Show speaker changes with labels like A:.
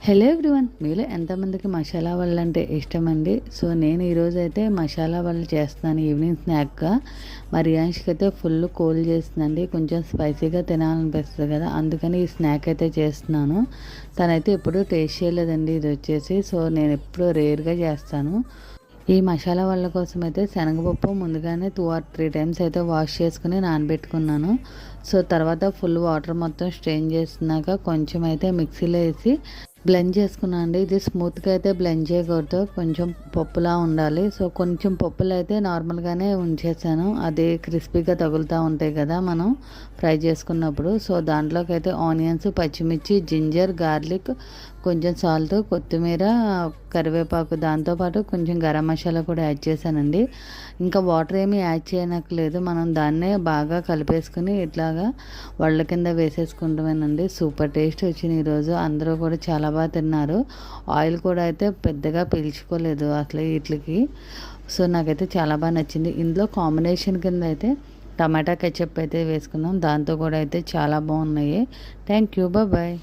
A: Hello everyone, మీలో ఎంతమందికి మసాలా వడలు అంటే ఇష్టమండి? సో నేను ఈరోజు అయితే మసాలా వడలు చేస్తున్నాను ఈవినింగ్ స్నాక్గా. మరి రియాన్ష్కి అయితే ఫుల్ కోల్డ్ చేస్తుందండి, కొంచెం స్పైసీగా తినాలనిపిస్తుంది కదా, అందుకని ఈ స్నాక్ అయితే చేస్తున్నాను. తనైతే ఎప్పుడూ టేస్ట్ చేయలేదండి ఇది వచ్చేసి, సో నేను ఎప్పుడూ రేర్గా చేస్తాను. ఈ మసాలా వడల కోసం అయితే శనగపప్పు ముందుగానే 2 or 3 టైమ్స్ అయితే వాష్ చేసుకుని నానబెట్టుకున్నాను. సో తర్వాత ఫుల్ వాటర్ మొత్తం స్ట్రెయిన్ చేస్తున్నాక కొంచెం అయితే మిక్సీలో వేసి బ్లెండ్ చేసుకున్నాను అండి. ఇది స్మూత్గా అయితే బ్లెండ్ చేయకూడదు, కొంచెం పప్పులా ఉండాలి. సో కొంచెం పప్పులు అయితే నార్మల్గానే ఉంచేసాను, అదే క్రిస్పీగా తగులుతూ ఉంటాయి కదా మనం ఫ్రై చేసుకున్నప్పుడు. సో దాంట్లోకి అయితే ఆనియన్స్, పచ్చిమిర్చి, జింజర్, గార్లిక్, కొంచెం సాల్ట్, కొత్తిమీర, కరివేపాకు, దాంతోపాటు కొంచెం గరం మసాలా కూడా యాడ్ చేశానండి. ఇంకా వాటర్ ఏమీ యాడ్ చేయనక్కర్లేదు, మనం దాన్నే బాగా కలిపేసుకుని ఇట్లాగా వడల కింద వేసేసుకుంటామేనండి. సూపర్ టేస్ట్ వచ్చింది ఈరోజు, అందరూ కూడా చాలా బాగా తిన్నారు. ఆయిల్ కూడా అయితే పెద్దగా పీల్చుకోలేదు అసలు వీటికి. సో నాకైతే చాలా బాగా నచ్చింది. ఇందులో కాంబినేషన్ కింద అయితే టమాటా కెచప్ అయితే వేసుకున్నాం, దాంతో కూడా అయితే చాలా బాగున్నాయి. Thank you, bye.